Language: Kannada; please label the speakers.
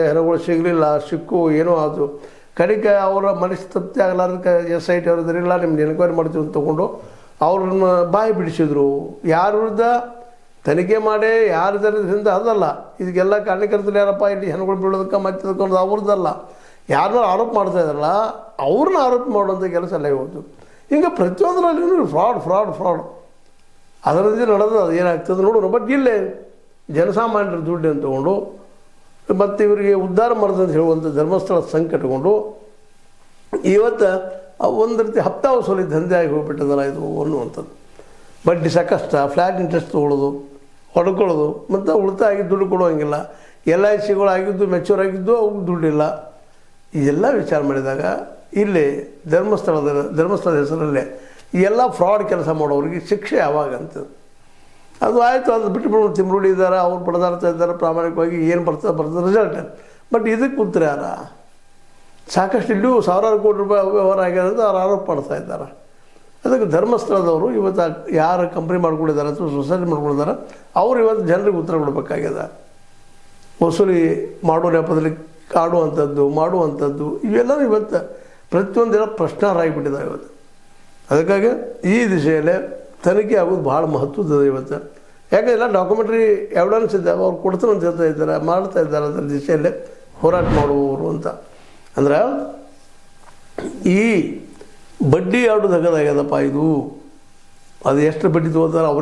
Speaker 1: ಹೆಣಗಳು ಸಿಗಲಿಲ್ಲ, ಸಿಕ್ಕು ಏನೋ ಆಯಿತು. ಕಡೆಗೆ ಅವರ ಮನಸ್ಸು ತೃಪ್ತಿ ಆಗಲಾರ್ದಕ್ಕೆ SIT ಅವ್ರದ್ರಿಲ್ಲ ನಿಮ್ಗೆ ಎನ್ಕ್ವೈರಿ ಮಾಡ್ತೀವಿ ಅಂತ ತೊಗೊಂಡು ಅವ್ರನ್ನ ಬಾಯಿ ಬಿಡಿಸಿದ್ರು. ಯಾರ ವಿರುದ್ಧ ತನಿಖೆ ಮಾಡಿ ಯಾರ ಇದರಿಂದ ಅದಲ್ಲ, ಇದಕ್ಕೆಲ್ಲ ಕಾರಣಕರ್ತರು ಯಾರಪ್ಪ ಇಲ್ಲಿ ಹೆಣಗಳು ಬೀಳೋದಕ್ಕೆ ಮತ್ತೆ ಅದಕ್ಕೊಂದು ಅವ್ರದ್ದಲ್ಲ, ಯಾರನ್ನ ಆರೋಪ ಮಾಡ್ತಾ ಇದ್ದಾರಲ್ಲ ಅವ್ರನ್ನ ಆರೋಪ ಮಾಡುವಂಥ ಕೆಲಸ ಎಲ್ಲ ಇವತ್ತು. ಹಿಂಗೆ ಪ್ರತಿಯೊಂದರಲ್ಲಿ ಫ್ರಾಡ್ ಅದರಿಂದ ನಡೆದು ಅದು ಏನಾಗ್ತದೆ ನೋಡೋಣ. ಬಟ್ ಇಲ್ಲೇ ಜನಸಾಮಾನ್ಯರ ದುಡ್ಡನ್ನು ತೊಗೊಂಡು ಮತ್ತು ಇವರಿಗೆ ಉದ್ಧಾರ ಮಾಡೋದಂತ ಹೇಳುವಂಥ ಧರ್ಮಸ್ಥಳ ಸಂಕಟಗೊಂಡು ಇವತ್ತು ಒಂದು ರೀತಿ ಹಪ್ತಾ ವಸೂಲಿ ದಂಧೆ ಆಗಿ ಹೋಗ್ಬಿಟ್ಟದಲ್ಲ ಇದು ಅನ್ನುವಂಥದ್ದು. ಬಡ್ಡಿ ಸಾಕಷ್ಟು, ಫ್ಲ್ಯಾಟ್ ಇಂಟ್ರೆಸ್ಟ್ ತೊಗೊಳ್ಳೋದು, ಹೊಡ್ಕೊಳ್ಳೋದು, ಮತ್ತು ಉಳಿತಾಯ ಆಗಿದ್ದು ದುಡ್ಡು ಕೊಡುವಂಗಿಲ್ಲ. LICಗಳು ಆಗಿದ್ದು ಮೆಚೂರ್ ಆಗಿದ್ದು ಅವ್ರಿಗೆ ದುಡ್ಡಿಲ್ಲ. ಇದೆಲ್ಲ ವಿಚಾರ ಮಾಡಿದಾಗ ಇಲ್ಲಿ ಧರ್ಮಸ್ಥಳದ ಹೆಸರಲ್ಲೇ ಈ ಎಲ್ಲ ಫ್ರಾಡ್ ಕೆಲಸ ಮಾಡೋರಿಗೆ ಶಿಕ್ಷೆ ಯಾವಾಗ ಅಂತ ಅದು ಆಯಿತು. ಅದು ಬಿಟ್ಟು ತಿಮ್ರುಡಿ ಇದ್ದಾರೆ, ಅವ್ರು ಪಡೆದಾಡ್ತಾ ಇದ್ದಾರೆ ಪ್ರಾಮಾಣಿಕವಾಗಿ, ಏನು ಬರ್ತದೆ ರಿಸಲ್ಟ್. ಬಟ್ ಇದಕ್ಕೆ ಉತ್ತರ ಯಾರ? ಸಾಕಷ್ಟು ಇಲ್ಲೂ ಸಾವಿರಾರು ಕೋಟಿ ರೂಪಾಯಿ ವ್ಯವಹಾರ ಆಗ್ಯದ ಅಂತ ಅವ್ರು ಆರೋಪ ಮಾಡ್ತಾ ಇದ್ದಾರೆ. ಅದಕ್ಕೆ ಧರ್ಮಸ್ಥಳದವರು ಇವತ್ತು ಯಾರು ಕಂಪ್ನಿ ಮಾಡ್ಕೊಂಡಿದ್ದಾರೆ ಅಥವಾ ಸೊಸೈಟಿ ಮಾಡ್ಕೊಂಡಿದ್ದಾರೆ ಅವ್ರು ಇವತ್ತು ಜನರಿಗೆ ಉತ್ತರ ಕೊಡಬೇಕಾಗ್ಯದ. ವಸೂಲಿ ಮಾಡೋ ನೆಪದಲ್ಲಿ ಮಾಡುವಂಥದ್ದು ಇವೆಲ್ಲವೂ ಇವತ್ತು ಪ್ರತಿಯೊಂದಿನ ಪ್ರಶ್ನಾರ್ಹರಾಗಿಬಿಟ್ಟಿದ್ದಾವೆ ಇವತ್ತು. ಅದಕ್ಕಾಗಿ ಈ ದಿಶೆಯಲ್ಲೇ ತನಿಖೆ ಆಗೋದು ಭಾಳ ಮಹತ್ವದ ಇವತ್ತು. ಯಾಕಂದ್ರೆ ಎಲ್ಲ ಡಾಕ್ಯುಮೆಂಟ್ರಿ ಎವಿಡೆನ್ಸ್ ಇದ್ದಾವೆ, ಅವ್ರು ಕೊಡ್ತಾರೆ ಅಂತ ಹೇಳ್ತಾ ಇದ್ದಾರೆ, ಮಾಡ್ತಾ ಇದ್ದಾರೆ. ಅದರ ದಿಶೆಯಲ್ಲೇ ಹೋರಾಟ ಮಾಡುವವರು ಅಂತ ಅಂದ್ರೆ ಈ ಬಡ್ಡಿ ಆಡೋದು ಹಗದಾಗ್ಯದಪ್ಪ ಇದು. ಅದು ಎಷ್ಟು ಬಡ್ಡಿ ತೊಗೋತಾರೆ ಅವ್ರಿಗೆ